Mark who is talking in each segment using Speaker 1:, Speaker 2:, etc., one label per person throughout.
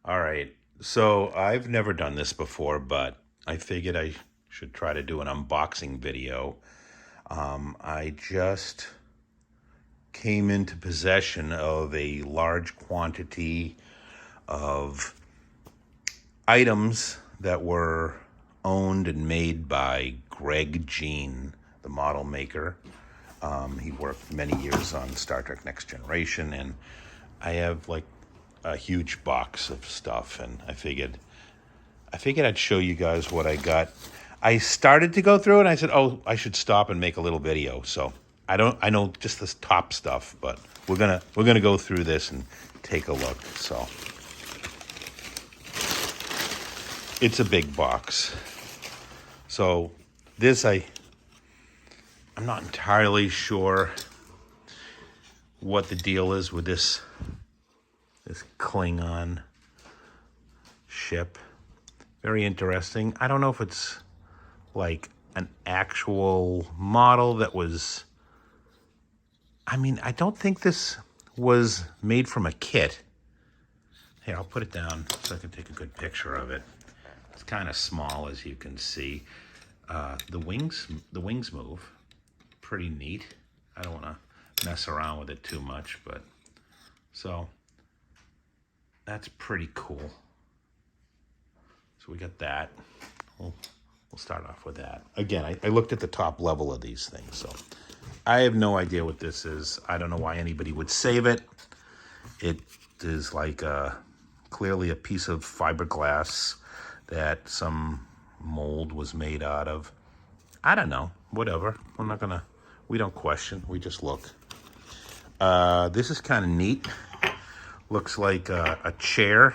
Speaker 1: All right. So I've never done this before, but I figured I should try to do an unboxing video. I just came into possession of a large quantity of items that were owned and made by Greg Jein, the model maker. He worked many years on Star Trek Next Generation, and I have like a huge box of stuff, and I figured I'd show you guys what I got. I started to go through it, and I said, "Oh, I should stop and make a little video." So I know just this top stuff, but we're gonna go through this and take a look. So it's a big box. So this I'm not entirely sure what the deal is with this Klingon ship. Very interesting. I don't know if it's like an actual model that was... I don't think this was made from a kit. Here, I'll put it down so I can take a good picture of it. It's kind of small, as you can see. The wings move. Pretty neat. I don't want to mess around with it too much, but... So, that's pretty cool. So we got that. We'll start off with that. Again, I looked at the top level of these things, so I have no idea what this is. I don't know why anybody would save it. It is like clearly a piece of fiberglass that some mold was made out of. I don't know. Whatever. We don't question. We just look. This is kind of neat. Looks like a chair.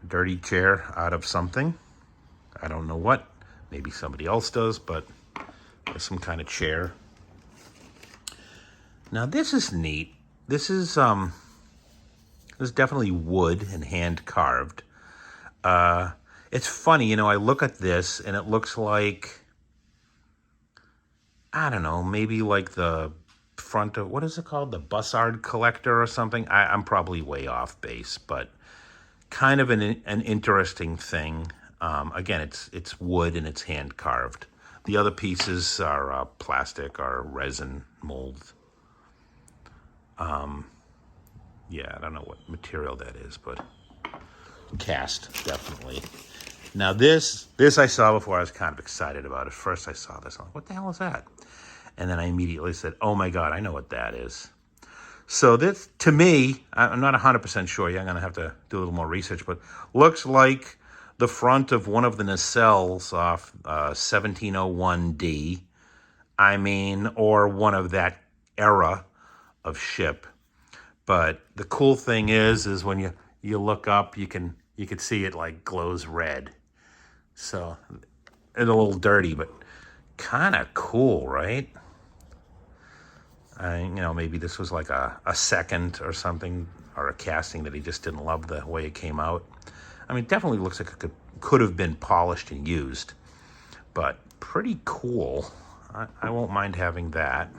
Speaker 1: Dirty chair out of something. I don't know what. Maybe somebody else does, but there's some kind of chair. Now this is neat. This is definitely wood and hand carved. It's funny, I look at this and it looks like, I don't know, maybe like the front of, what is it called? The Bussard collector or something? I'm probably way off base, but kind of an interesting thing. Again, it's wood and it's hand carved. The other pieces are plastic or resin mold. Yeah, I don't know what material that is, but cast, definitely. Now this I saw before. I was kind of excited about it. First I saw this, I'm like, what the hell is that? And then I immediately said, oh my God, I know what that is. So this, to me, I'm not 100% sure. Yeah, I'm going to have to do a little more research, but looks like the front of one of the nacelles off 1701D. Or one of that era of ship. But the cool thing is when you look up, you can see it like glows red. So it's a little dirty, but kind of cool, right? Maybe this was like a second or something, or a casting that he just didn't love the way it came out. It definitely looks like it could have been polished and used, but pretty cool. I won't mind having that.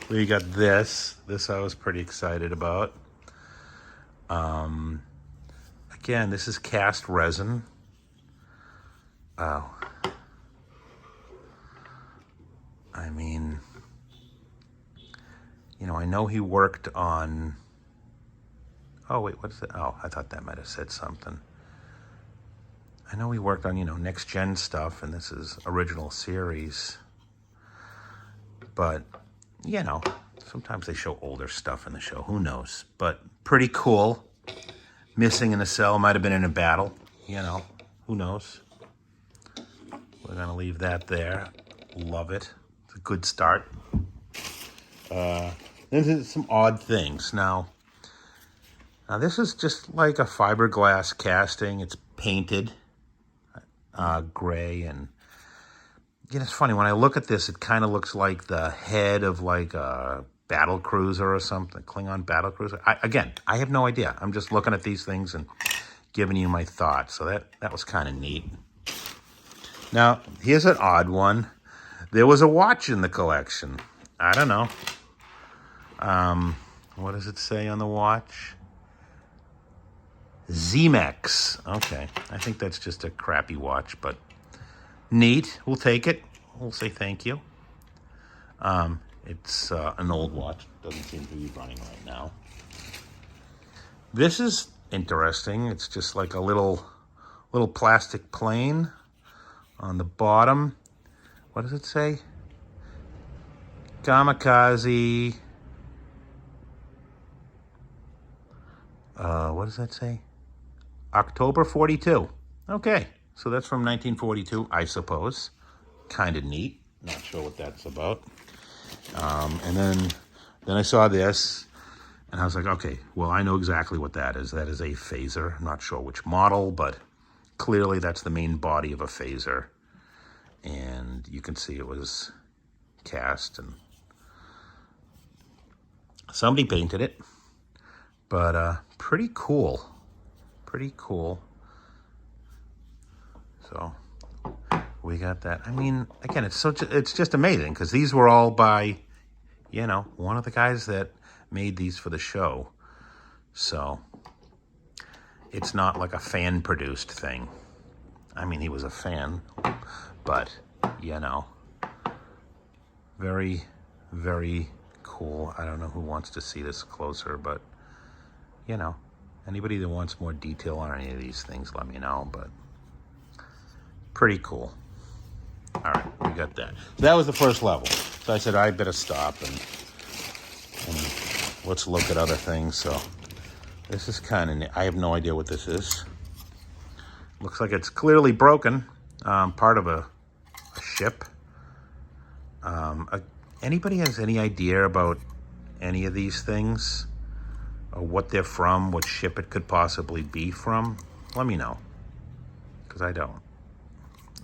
Speaker 1: We got this. This I was pretty excited about. Again, this is cast resin. Oh. I know he worked on... Oh, wait, what is it? Oh, I thought that might have said something. I know he worked on, next gen stuff, and this is original series. But, sometimes they show older stuff in the show. Who knows? But pretty cool. Missing in a cell, might have been in a battle. Who knows? We're going to leave that there. Love it. It's a good start. There's some odd things. Now this is just like a fiberglass casting. It's painted gray, and it's funny. When I look at this, it kind of looks like the head of like a battle cruiser or something, Klingon battle cruiser. I have no idea. I'm just looking at these things and giving you my thoughts. So that was kind of neat. Now, here's an odd one. There was a watch in the collection. I don't know. What does it say on the watch? Zemex. Okay, I think that's just a crappy watch, but neat. We'll take it. We'll say thank you. It's an old watch. Doesn't seem to be running right now. This is interesting. It's just like a little plastic plane on the bottom. What does it say? Kamikaze. What does that say? October 42. Okay, so that's from 1942, I suppose. Kind of neat. Not sure what that's about. And then I saw this, and I was like, okay, well, I know exactly what that is. That is a phaser. I'm not sure which model, but clearly that's the main body of a phaser. And you can see it was cast, and somebody painted it. But pretty cool. Pretty cool. So we got that. I mean, again, it's just amazing because these were all by, you know, one of the guys that made these for the show. So it's not like a fan-produced thing. I mean, he was a fan, but, you know, very, very cool. I don't know who wants to see this closer, but, you know, anybody that wants more detail on any of these things, let me know, but pretty cool. All right, we got that. So that was the first level. So I said, I better stop and let's look at other things. So this is kind of neat. I have no idea what this is. Looks like it's clearly broken. Part of a ship. Anybody has any idea about any of these things? Or what they're from, what ship it could possibly be from? Let me know, because I don't.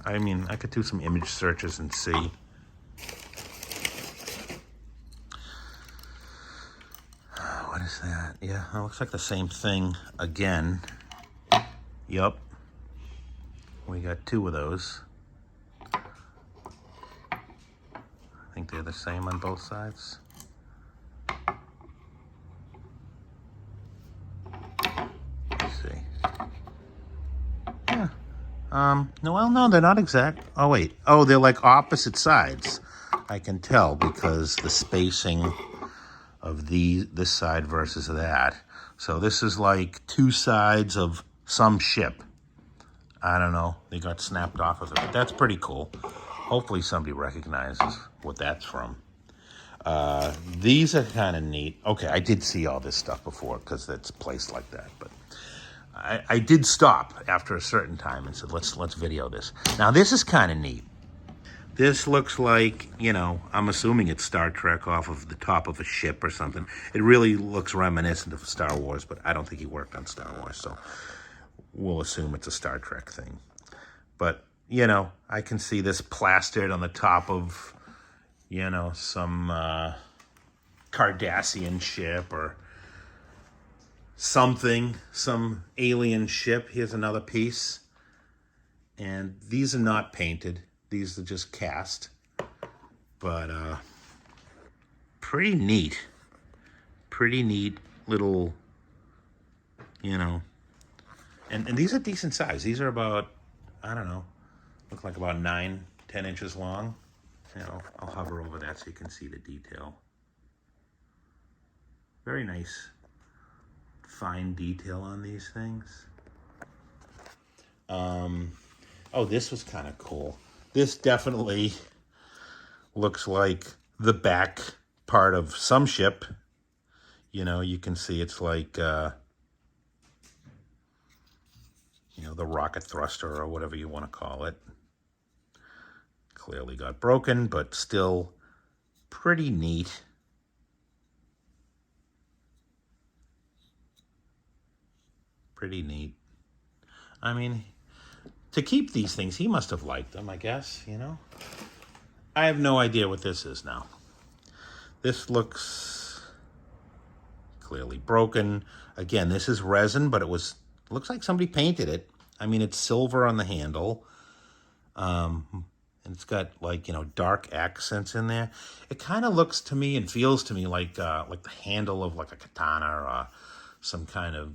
Speaker 1: I mean, I could do some image searches and see. What is that? Yeah, it looks like the same thing again. Yup. We got two of those. I think they're the same on both sides. No, well, no, they're not exact. Oh, wait. Oh, they're like opposite sides. I can tell because the spacing of this side versus that. So this is like two sides of some ship. I don't know. They got snapped off of it. But that's pretty cool. Hopefully somebody recognizes what that's from. These are kind of neat. Okay, I did see all this stuff before because it's placed like that, but I did stop after a certain time and said, let's video this. Now, this is kind of neat. This looks like, you know, I'm assuming it's Star Trek off of the top of a ship or something. It really looks reminiscent of Star Wars, but I don't think he worked on Star Wars, so we'll assume it's a Star Trek thing. But, you know, I can see this plastered on the top of, you know, some Cardassian ship or something, some alien ship. Here's another piece. And these are not painted. These are just cast. But pretty neat. Pretty neat little, you know. And these are decent size. These are about, I don't know, look like about 9-10 inches long. You know, I'll hover over that so you can see the detail. Very nice. Fine detail on these things. Oh, this was kind of cool. This definitely looks like the back part of some ship. You know, you can see it's like, you know, the rocket thruster or whatever you want to call it. Clearly got broken, but still pretty neat. Pretty neat. I mean, to keep these things, he must have liked them, I guess, you know? I have no idea what this is now. This looks clearly broken. Again, this is resin, but it looks like somebody painted it. I mean, it's silver on the handle. And it's got, like, you know, dark accents in there. It kind of looks to me and feels to me like the handle of, like, a katana or some kind of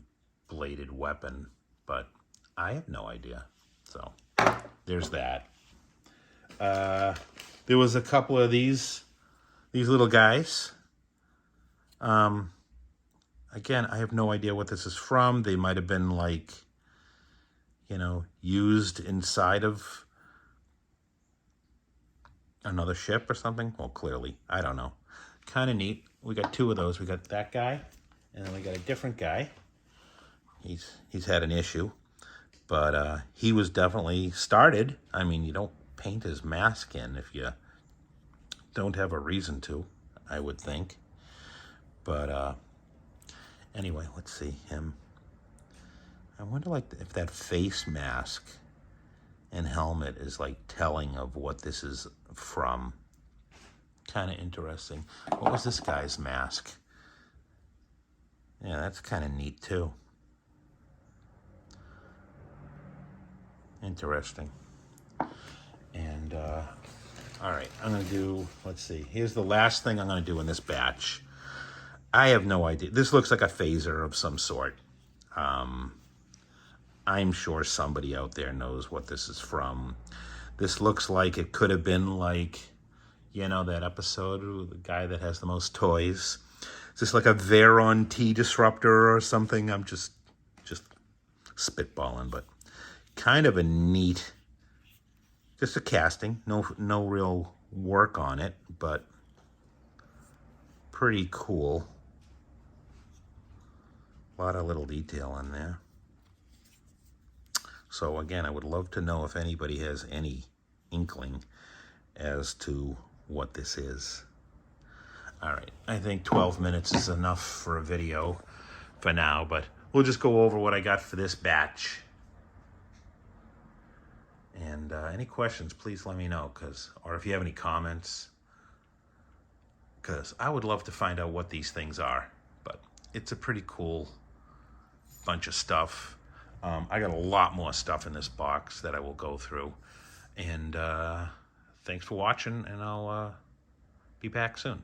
Speaker 1: bladed weapon, but I have no idea. So there's that. There was a couple of these little guys. Again, I have no idea what this is from. They might have been like, you know, used inside of another ship or something. Well, clearly, I don't know. Kind of neat. We got two of those. We got that guy, and then we got a different guy. He's had an issue, but he was definitely started. I mean, you don't paint his mask in if you don't have a reason to, I would think. But anyway, let's see him. I wonder, like, if that face mask and helmet is like telling of what this is from. Kind of interesting. What was this guy's mask? Yeah, that's kind of neat too. Interesting. And all right, I'm gonna do, let's see, here's the last thing I'm gonna do in this batch. I have no idea. This looks like a phaser of some sort. I'm sure somebody out there knows what this is from. This looks like it could have been like, you know, that episode with the guy that has the most toys. Is this like a Veron T disruptor or something? I'm just spitballing, but kind of a neat, just a casting. No real work on it, but pretty cool. A lot of little detail in there. So again, I would love to know if anybody has any inkling as to what this is. All right, I think 12 minutes is enough for a video for now, but we'll just go over what I got for this batch. And any questions, please let me know, or if you have any comments, because I would love to find out what these things are. But it's a pretty cool bunch of stuff. I got a lot more stuff in this box that I will go through. And thanks for watching, and I'll be back soon.